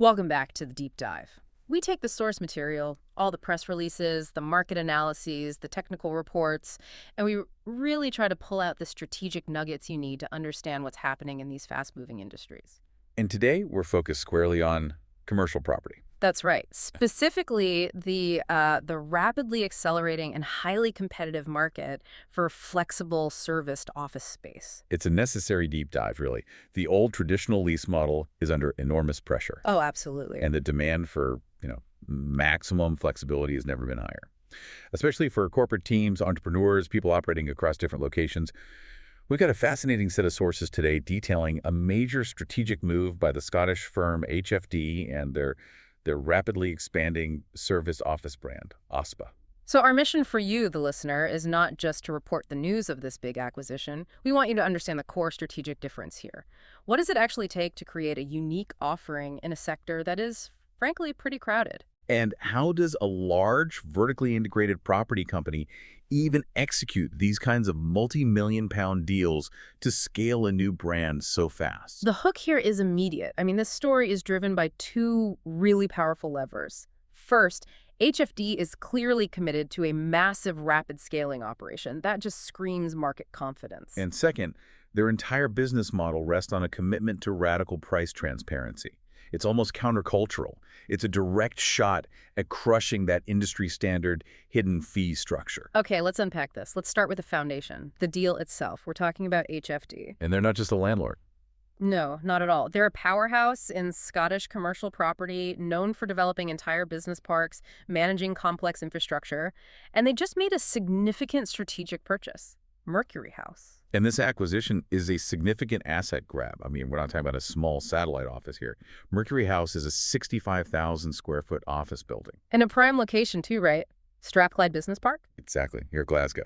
Welcome back to the deep dive. We take the source material, all the press releases, the market analyses, the technical reports, and we really try to pull out the strategic nuggets you need to understand what's happening in these fast-moving industries. And today, we're focused squarely on commercial property. That's right. Specifically, the rapidly accelerating and highly competitive market for flexible serviced office space. It's a necessary deep dive, really. The old traditional lease model is under enormous pressure, Oh, absolutely. and the demand for, maximum flexibility has never been higher. Especially for corporate teams, entrepreneurs, people operating across different locations. We've got a fascinating set of sources today detailing a major strategic move by the Scottish firm HFD and their rapidly expanding service office brand, OSPA. So our mission for you, the listener, is not just to report the news of this big acquisition. We want you to understand the core strategic difference here. What does it actually take to create a unique offering in a sector that is, frankly, pretty crowded? And how does a large, vertically integrated property company even execute these kinds of multi-million-pound deals to scale a new brand so fast? The hook here is immediate. I mean, this story is driven by two really powerful levers. First, HFD is clearly committed to a massive rapid scaling operation. That just screams market confidence. And second, their entire business model rests on a commitment to radical price transparency. It's almost countercultural. It's a direct shot at crushing that industry-standard hidden fee structure. Okay, let's unpack this. Let's start with the foundation, the deal itself. We're talking about HFD. And they're not just a landlord. No, not at all. They're a powerhouse in Scottish commercial property, known for developing entire business parks, managing complex infrastructure, and they just made a significant strategic purchase, Mercury House. And this acquisition is a significant asset grab. I mean, we're not talking about a small satellite office here. Mercury House is a 65,000 square foot office building. And a prime location too, right? Strathclyde Business Park? Exactly, here at Glasgow.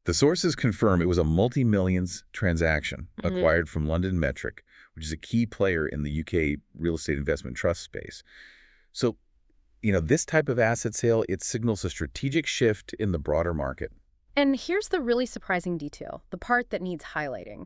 The sources confirm it was a multi-millions transaction acquired from London Metric, which is a key player in the UK real estate investment trust space. So, this type of asset sale, it signals a strategic shift in the broader market. And here's the really surprising detail, the part that needs highlighting.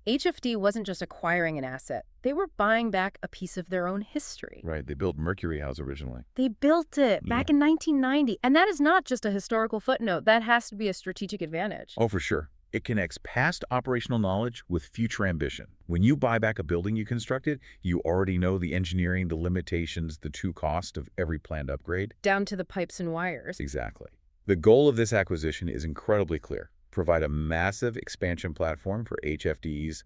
HFD wasn't just acquiring an asset. They were buying back a piece of their own history. Right, they built Mercury House originally. They built it back in 1990. And that is not just a historical footnote. That has to be a strategic advantage. Oh, for sure. It connects past operational knowledge with future ambition. When you buy back a building you constructed, you already know the engineering, the limitations, the true cost of every planned upgrade. Down to the pipes and wires. Exactly. The goal of this acquisition is incredibly clear. Provide a massive expansion platform for HFD's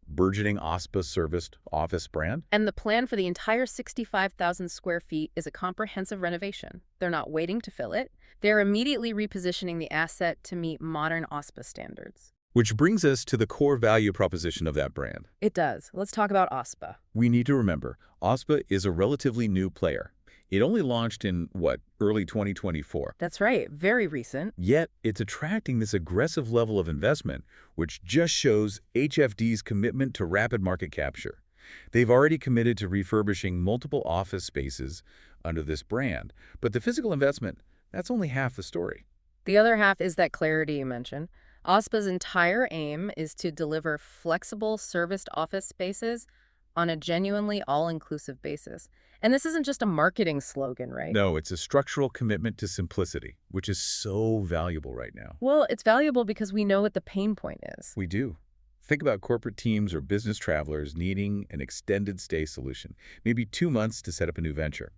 burgeoning OSPA-serviced office brand. And the plan for the entire 65,000 square feet is a comprehensive renovation. They're not waiting to fill it. They're immediately repositioning the asset to meet modern OSPA standards. Which brings us to the core value proposition of that brand. It does. Let's talk about OSPA. We need to remember, OSPA is a relatively new player. It only launched in, early 2024. That's right. Very recent. Yet, it's attracting this aggressive level of investment, which just shows HFD's commitment to rapid market capture. They've already committed to refurbishing multiple office spaces under this brand, but the physical investment, that's only half the story. The other half is that clarity you mentioned. OSPA's entire aim is to deliver flexible serviced office spaces on a genuinely all-inclusive basis. And this isn't just a marketing slogan, right? No, it's a structural commitment to simplicity, which is so valuable right now. Well, it's valuable because we know what the pain point is. We do. Think about corporate teams or business travelers needing an extended stay solution, maybe 2 months to set up a new venture.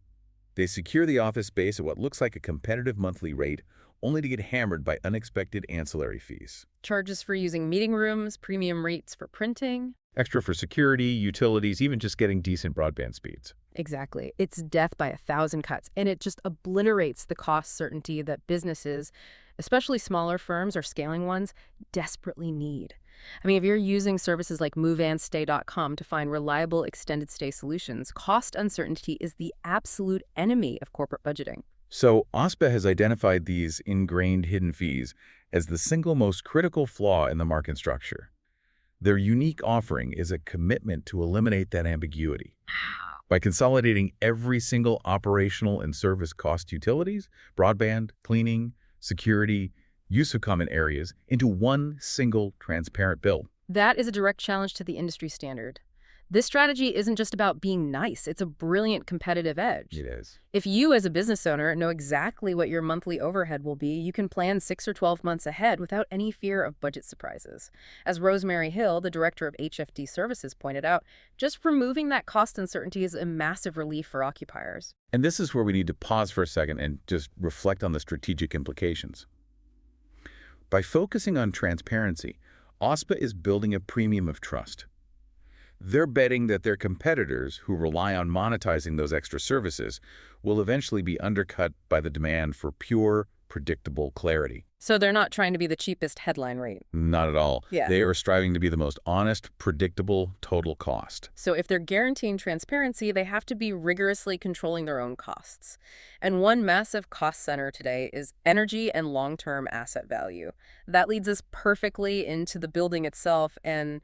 They secure the office space at what looks like a competitive monthly rate, only to get hammered by unexpected ancillary fees. Charges for using meeting rooms, premium rates for printing. Extra for security, utilities, even just getting decent broadband speeds. Exactly. It's death by 1,000 cuts, and it just obliterates the cost certainty that businesses, especially smaller firms or scaling ones, desperately need. I mean, if you're using services like moveandstay.com to find reliable extended stay solutions, cost uncertainty is the absolute enemy of corporate budgeting. So OSPA has identified these ingrained hidden fees as the single most critical flaw in the market structure. Their unique offering is a commitment to eliminate that ambiguity. By consolidating every single operational and service cost utilities, broadband, cleaning, security, use of common areas into one single transparent bill. That is a direct challenge to the industry standard. This strategy isn't just about being nice, it's a brilliant competitive edge. It is. If you, as a business owner, know exactly what your monthly overhead will be, you can plan 6 or 12 months ahead without any fear of budget surprises. As Rosemary Hill, the director of HFD Services, pointed out, just removing that cost uncertainty is a massive relief for occupiers. And this is where we need to pause for a second and just reflect on the strategic implications. By focusing on transparency, OSPA is building a premium of trust. They're betting that their competitors, who rely on monetizing those extra services, will eventually be undercut by the demand for pure, predictable clarity. So they're not trying to be the cheapest headline rate. Not at all. Yeah. They are striving to be the most honest, predictable total cost. So if they're guaranteeing transparency, they have to be rigorously controlling their own costs. And one massive cost center today is energy and long-term asset value. That leads us perfectly into the building itself and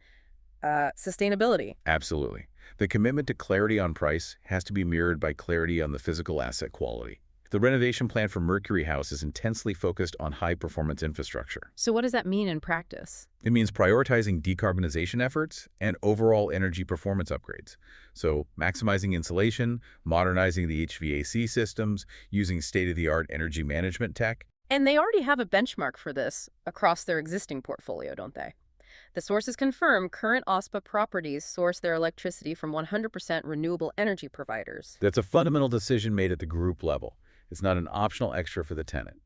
sustainability. Absolutely. The commitment to clarity on price has to be mirrored by clarity on the physical asset quality. The renovation plan for Mercury House is intensely focused on high-performance infrastructure. So what does that mean in practice? It means prioritizing decarbonization efforts and overall energy performance upgrades. So maximizing insulation, modernizing the HVAC systems, using state-of-the-art energy management tech. And they already have a benchmark for this across their existing portfolio, don't they? The sources confirm current OSPA properties source their electricity from 100% renewable energy providers. That's a fundamental decision made at the group level. It's not an optional extra for the tenant.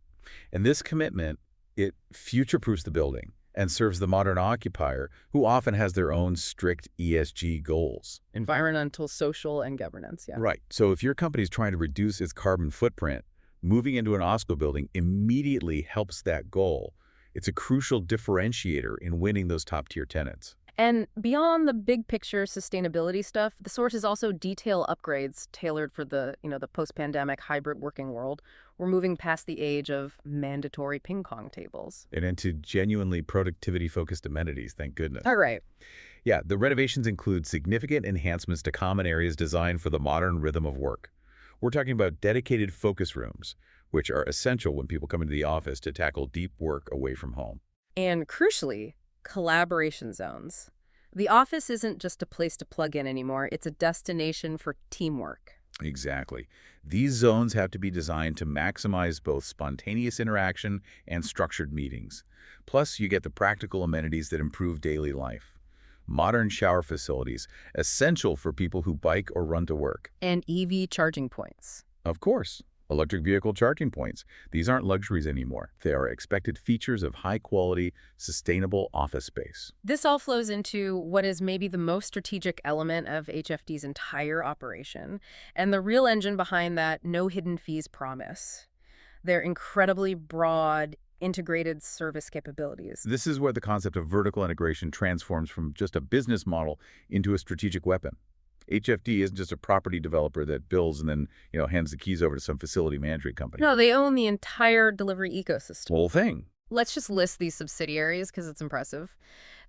And this commitment, it future-proofs the building and serves the modern occupier, who often has their own strict ESG goals. Environmental, social, and governance, yeah. Right. So if your company is trying to reduce its carbon footprint, moving into an OSPA building immediately helps that goal. It's a crucial differentiator in winning those top-tier tenants. And beyond the big picture sustainability stuff, the sources also detail upgrades tailored for the post-pandemic hybrid working world. We're moving past the age of mandatory ping pong tables. And into genuinely productivity-focused amenities, thank goodness. All right. Yeah, the renovations include significant enhancements to common areas designed for the modern rhythm of work. We're talking about dedicated focus rooms, which are essential when people come into the office to tackle deep work away from home. And crucially, collaboration zones. The office isn't just a place to plug in anymore, it's a destination for teamwork. Exactly. These zones have to be designed to maximize both spontaneous interaction and structured meetings. Plus, you get the practical amenities that improve daily life. Modern shower facilities, essential for people who bike or run to work. And EV charging points. Of course. Electric vehicle charging points. These aren't luxuries anymore. They are expected features of high-quality, sustainable office space. This all flows into what is maybe the most strategic element of HFD's entire operation, and the real engine behind that no hidden fees promise. Their incredibly broad, integrated service capabilities. This is where the concept of vertical integration transforms from just a business model into a strategic weapon. HFD isn't just a property developer that builds and then, hands the keys over to some facility management company. No, they own the entire delivery ecosystem. Whole thing. Let's just list these subsidiaries because it's impressive.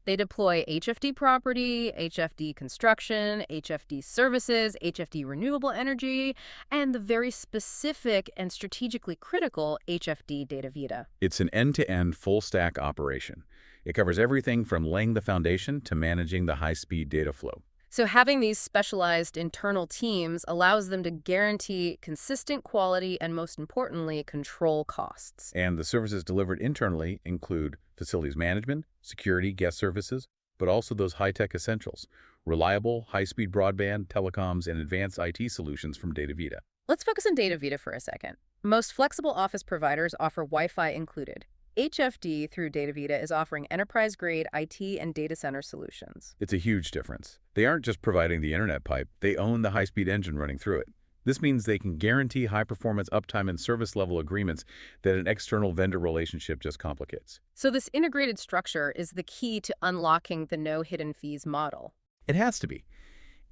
They deploy HFD property, HFD construction, HFD services, HFD renewable energy, and the very specific and strategically critical HFD Data Vita. It's an end-to-end full-stack operation. It covers everything from laying the foundation to managing the high-speed data flow. So having these specialized internal teams allows them to guarantee consistent quality and, most importantly, control costs. And the services delivered internally include facilities management, security, guest services, but also those high-tech essentials, reliable, high-speed broadband, telecoms, and advanced IT solutions from DataVita. Let's focus on DataVita for a second. Most flexible office providers offer Wi-Fi included. HFD, through DataVita, is offering enterprise-grade IT and data center solutions. It's a huge difference. They aren't just providing the internet pipe, they own the high-speed engine running through it. This means they can guarantee high-performance uptime and service-level agreements that an external vendor relationship just complicates. So this integrated structure is the key to unlocking the no hidden fees model. It has to be.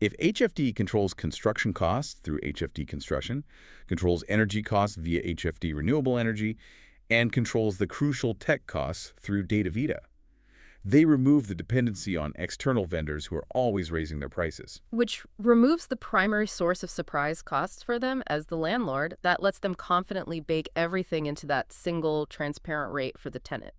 If HFD controls construction costs through HFD Construction, controls energy costs via HFD Renewable Energy, and controls the crucial tech costs through DataVita, they remove the dependency on external vendors who are always raising their prices. Which removes the primary source of surprise costs for them as the landlord. That lets them confidently bake everything into that single, transparent rate for the tenant.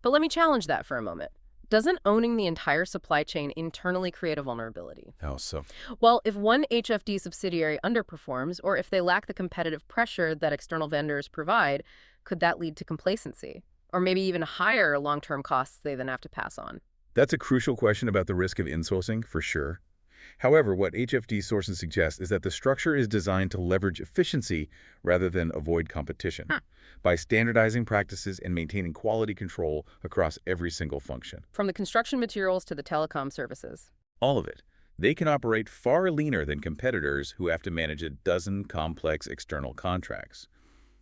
But let me challenge that for a moment. Doesn't owning the entire supply chain internally create a vulnerability? How so? Well, if one HFD subsidiary underperforms, or if they lack the competitive pressure that external vendors provide, could that lead to complacency? Or maybe even higher long-term costs they then have to pass on? That's a crucial question about the risk of insourcing, for sure. However, what HFD sources suggest is that the structure is designed to leverage efficiency rather than avoid competition Huh. by standardizing practices and maintaining quality control across every single function. From the construction materials to the telecom services. All of it. They can operate far leaner than competitors who have to manage a dozen complex external contracts.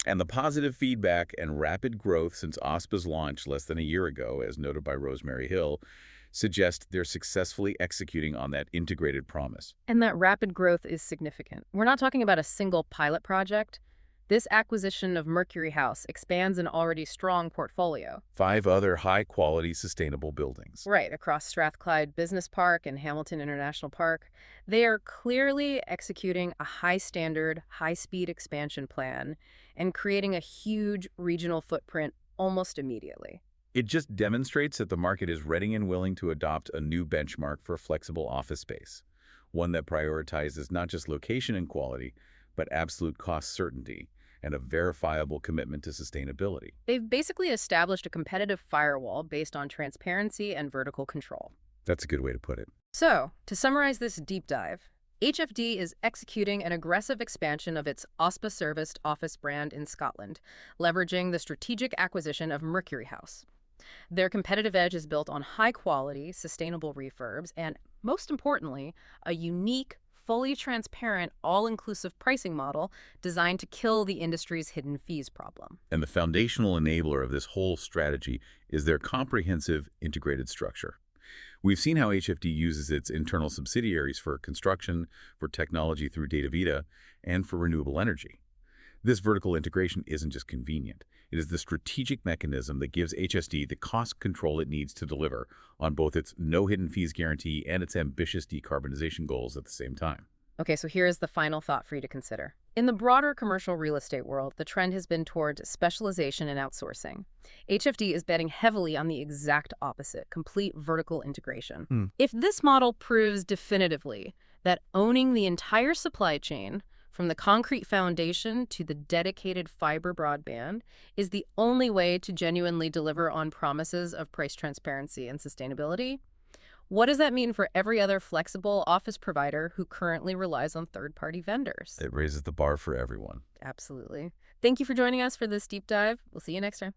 And the positive feedback and rapid growth since OSPA's launch less than a year ago, as noted by Rosemary Hill, suggest they're successfully executing on that integrated promise. And that rapid growth is significant. We're not talking about a single pilot project. This acquisition of Mercury House expands an already strong portfolio. 5 other high-quality, sustainable buildings. Right, across Strathclyde Business Park and Hamilton International Park. They are clearly executing a high-standard, high-speed expansion plan and creating a huge regional footprint almost immediately. It just demonstrates that the market is ready and willing to adopt a new benchmark for flexible office space, one that prioritizes not just location and quality, but absolute cost certainty and a verifiable commitment to sustainability. They've basically established a competitive firewall based on transparency and vertical control. That's a good way to put it. So, to summarize this deep dive, HFD is executing an aggressive expansion of its OSPA-serviced office brand in Scotland, leveraging the strategic acquisition of Mercury House. Their competitive edge is built on high-quality, sustainable refurbs and, most importantly, a unique, fully transparent, all-inclusive pricing model designed to kill the industry's hidden fees problem. And the foundational enabler of this whole strategy is their comprehensive integrated structure. We've seen how HFD uses its internal subsidiaries for construction, for technology through DataVita, and for renewable energy. This vertical integration isn't just convenient. It is the strategic mechanism that gives HSD the cost control it needs to deliver on both its no hidden fees guarantee and its ambitious decarbonization goals at the same time. Okay, so here is the final thought for you to consider. In the broader commercial real estate world, the trend has been towards specialization and outsourcing. HFD is betting heavily on the exact opposite, complete vertical integration. If this model proves definitively that owning the entire supply chain, from the concrete foundation to the dedicated fiber broadband, is the only way to genuinely deliver on promises of price transparency and sustainability, what does that mean for every other flexible office provider who currently relies on third-party vendors? It raises the bar for everyone. Absolutely. Thank you for joining us for this deep dive. We'll see you next time.